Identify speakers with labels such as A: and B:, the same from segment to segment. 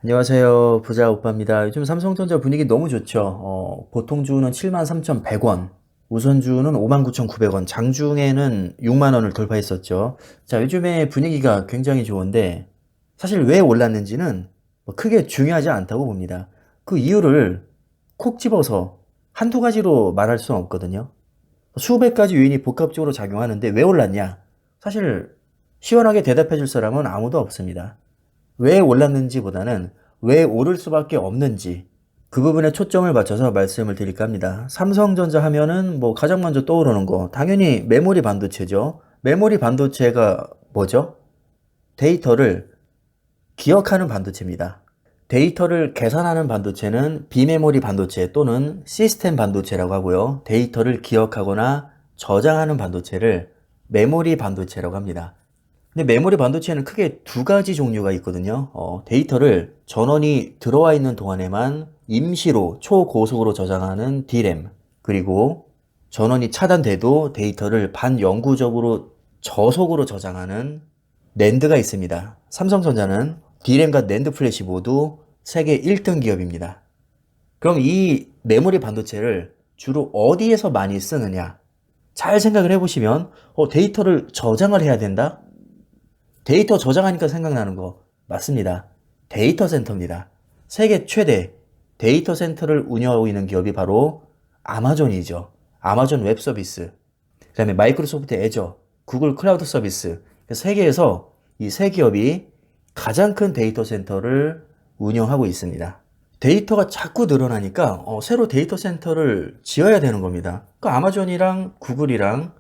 A: 안녕하세요. 부자 오빠입니다. 요즘 삼성전자 분위기 너무 좋죠. 보통주는 73,100원, 우선주는 59,900원, 장중에는 6만 원을 돌파했었죠. 자, 요즘에 분위기가 굉장히 좋은데 사실 왜 올랐는지는 뭐 크게 중요하지 않다고 봅니다. 그 이유를 콕 집어서 한두 가지로 말할 수는 없거든요. 수백 가지 요인이 복합적으로 작용하는데 왜 올랐냐? 사실 시원하게 대답해 줄 사람은 아무도 없습니다. 왜 올랐는지보다는 왜 오를 수밖에 없는지 그 부분에 초점을 맞춰서 말씀을 드릴까 합니다. 삼성전자 하면은 뭐 가장 먼저 떠오르는 거 당연히 메모리 반도체죠. 메모리 반도체가 뭐죠? 데이터를 기억하는 반도체입니다. 데이터를 계산하는 반도체는 비메모리 반도체 또는 시스템 반도체라고 하고요. 데이터를 기억하거나 저장하는 반도체를 메모리 반도체라고 합니다. 근데 메모리 반도체는 크게 두 가지 종류가 있거든요. 데이터를 전원이 들어와 있는 동안에만 임시로 초고속으로 저장하는 D램, 그리고 전원이 차단돼도 데이터를 반영구적으로 저속으로 저장하는 낸드가 있습니다. 삼성전자는 D램과 낸드 플래시 모두 세계 1등 기업입니다. 그럼 이 메모리 반도체를 주로 어디에서 많이 쓰느냐? 잘 생각을 해보시면 데이터를 저장을 해야 된다? 데이터 저장하니까 생각나는 거 맞습니다. 데이터 센터입니다. 세계 최대 데이터 센터를 운영하고 있는 기업이 바로 아마존이죠. 아마존 웹 서비스, 그 다음에 마이크로소프트 애저, 구글 클라우드 서비스. 세계에서 이 세 기업이 가장 큰 데이터 센터를 운영하고 있습니다. 데이터가 자꾸 늘어나니까 새로 데이터 센터를 지어야 되는 겁니다. 그 아마존이랑 구글이랑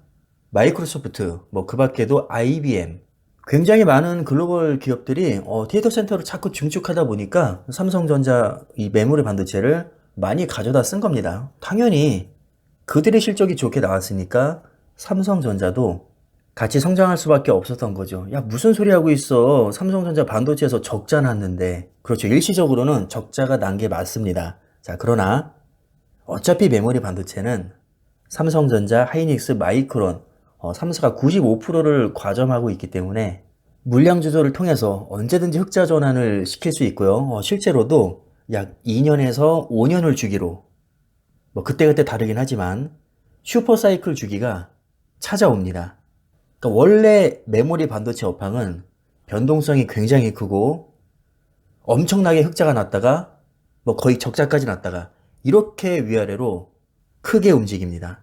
A: 마이크로소프트, 뭐 그 밖에도 IBM, 굉장히 많은 글로벌 기업들이 데이터 센터를 자꾸 증축하다 보니까 삼성전자 이 메모리 반도체를 많이 가져다 쓴 겁니다. 당연히 그들의 실적이 좋게 나왔으니까 삼성전자도 같이 성장할 수밖에 없었던 거죠. 야, 무슨 소리 하고 있어. 삼성전자 반도체에서 적자 났는데. 그렇죠. 일시적으로는 적자가 난 게 맞습니다. 자, 그러나 어차피 메모리 반도체는 삼성전자, 하이닉스, 마이크론, 3사가 95%를 과점하고 있기 때문에 물량 조절을 통해서 언제든지 흑자 전환을 시킬 수 있고요. 실제로도 약 2년에서 5년을 주기로, 뭐 그때그때 다르긴 하지만 슈퍼사이클 주기가 찾아옵니다. 그러니까 원래 메모리 반도체 업황은 변동성이 굉장히 크고 엄청나게 흑자가 났다가 뭐 거의 적자까지 났다가 이렇게 위아래로 크게 움직입니다.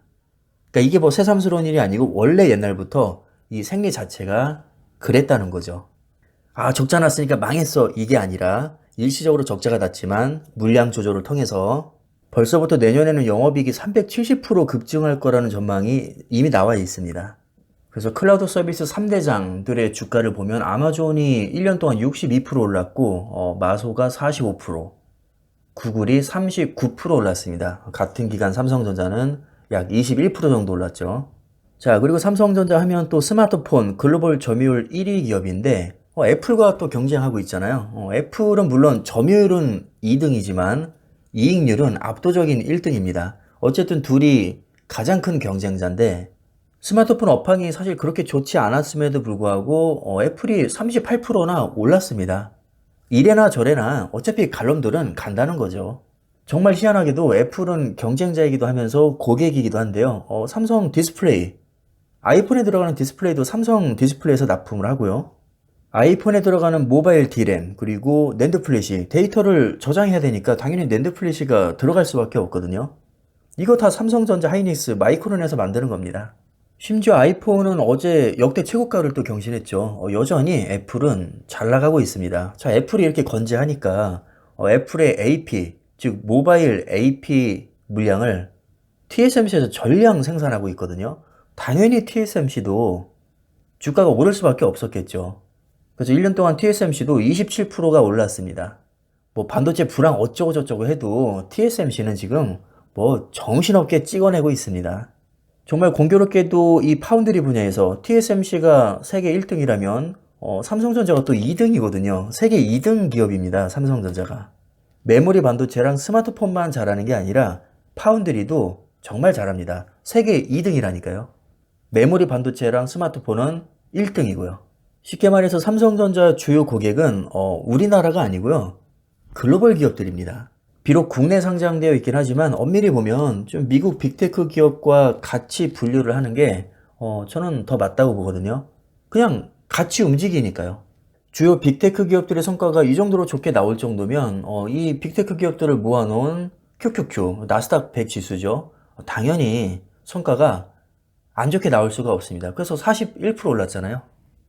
A: 그러니까 이게 뭐 새삼스러운 일이 아니고 원래 옛날부터 이 생리 자체가 그랬다는 거죠. 아, 적자 났으니까 망했어. 이게 아니라 일시적으로 적자가 났지만 물량 조절을 통해서 벌써부터 내년에는 영업이익이 370% 급증할 거라는 전망이 이미 나와 있습니다. 그래서 클라우드 서비스 3대장들의 주가를 보면 아마존이 1년 동안 62% 올랐고 마소가 45%, 구글이 39% 올랐습니다. 같은 기간 삼성전자는 약 21% 정도 올랐죠. 자, 그리고 삼성전자 하면 또 스마트폰 글로벌 점유율 1위 기업인데 애플과 또 경쟁하고 있잖아요. 애플은 물론 점유율은 2등이지만 이익률은 압도적인 1등입니다. 어쨌든 둘이 가장 큰 경쟁자인데 스마트폰 업황이 사실 그렇게 좋지 않았음에도 불구하고 애플이 38%나 올랐습니다. 이래나 저래나 어차피 갈 놈들은 간다는 거죠. 정말 희한하게도 애플은 경쟁자이기도 하면서 고객이기도 한데요. 삼성 디스플레이, 아이폰에 들어가는 디스플레이도 삼성 디스플레이에서 납품을 하고요. 아이폰에 들어가는 모바일 D램, 그리고 낸드 플래시, 데이터를 저장해야 되니까 당연히 낸드 플래시가 들어갈 수밖에 없거든요. 이거 다 삼성전자, 하이닉스, 마이크론에서 만드는 겁니다. 심지어 아이폰은 어제 역대 최고가를 또 경신했죠. 여전히 애플은 잘 나가고 있습니다. 자, 애플이 이렇게 건재하니까 애플의 AP, 즉 모바일 AP 물량을 TSMC에서 전량 생산하고 있거든요. 당연히 TSMC도 주가가 오를 수밖에 없었겠죠. 그래서 1년 동안 TSMC도 27%가 올랐습니다. 뭐 반도체 불황 어쩌고 저쩌고 해도 TSMC는 지금 뭐 정신없게 찍어내고 있습니다. 정말 공교롭게도 이 파운드리 분야에서 TSMC가 세계 1등이라면 삼성전자가 또 2등이거든요. 세계 2등 기업입니다. 삼성전자가. 메모리 반도체랑 스마트폰만 잘하는 게 아니라 파운드리도 정말 잘합니다. 세계 2등이라니까요. 메모리 반도체랑 스마트폰은 1등이고요. 쉽게 말해서 삼성전자 주요 고객은 우리나라가 아니고요. 글로벌 기업들입니다. 비록 국내 상장되어 있긴 하지만 엄밀히 보면 좀 미국 빅테크 기업과 같이 분류를 하는 게 저는 더 맞다고 보거든요. 그냥 같이 움직이니까요. 주요 빅테크 기업들의 성과가 이 정도로 좋게 나올 정도면 이 빅테크 기업들을 모아놓은 QQQ, 나스닥 100 지수죠. 당연히 성과가 안 좋게 나올 수가 없습니다. 그래서 41% 올랐잖아요.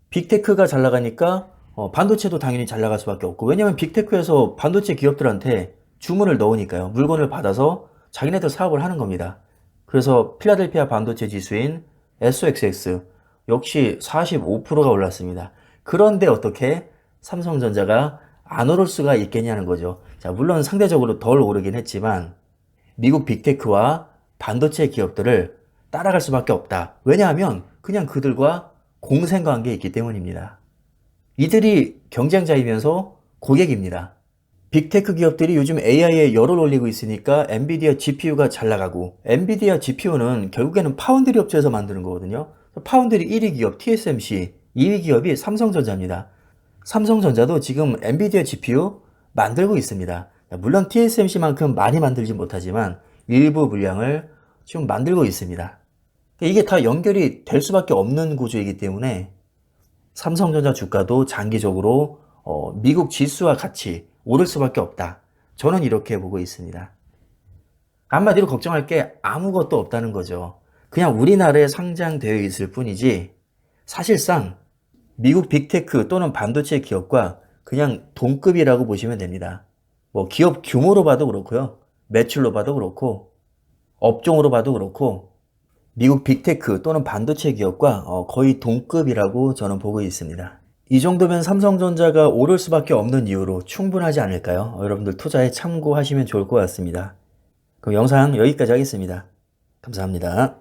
A: 빅테크가 잘 나가니까 반도체도 당연히 잘 나갈 수밖에 없고, 왜냐면 빅테크에서 반도체 기업들한테 주문을 넣으니까요. 물건을 받아서 자기네들 사업을 하는 겁니다. 그래서 필라델피아 반도체 지수인 SOXX 역시 45%가 올랐습니다. 그런데 어떻게 삼성전자가 안 오를 수가 있겠냐는 거죠. 자, 물론 상대적으로 덜 오르긴 했지만 미국 빅테크와 반도체 기업들을 따라갈 수밖에 없다. 왜냐하면 그냥 그들과 공생관계에 있기 때문입니다. 이들이 경쟁자이면서 고객입니다. 빅테크 기업들이 요즘 AI에 열을 올리고 있으니까 엔비디아 GPU가 잘 나가고, 엔비디아 GPU는 결국에는 파운드리 업체에서 만드는 거거든요. 파운드리 1위 기업 TSMC, 2위 기업이 삼성전자입니다. 삼성전자도 지금 엔비디아 GPU 만들고 있습니다. 물론 TSMC만큼 많이 만들지 못하지만 일부 물량을 지금 만들고 있습니다. 이게 다 연결이 될 수밖에 없는 구조이기 때문에 삼성전자 주가도 장기적으로 미국 지수와 같이 오를 수밖에 없다. 저는 이렇게 보고 있습니다. 한마디로 걱정할 게 아무것도 없다는 거죠. 그냥 우리나라에 상장되어 있을 뿐이지 사실상 미국 빅테크 또는 반도체 기업과 그냥 동급이라고 보시면 됩니다. 뭐 기업 규모로 봐도 그렇고요. 매출로 봐도 그렇고 업종으로 봐도 그렇고 미국 빅테크 또는 반도체 기업과 거의 동급이라고 저는 보고 있습니다. 이 정도면 삼성전자가 오를 수밖에 없는 이유로 충분하지 않을까요? 여러분들 투자에 참고하시면 좋을 것 같습니다. 그럼 영상 여기까지 하겠습니다. 감사합니다.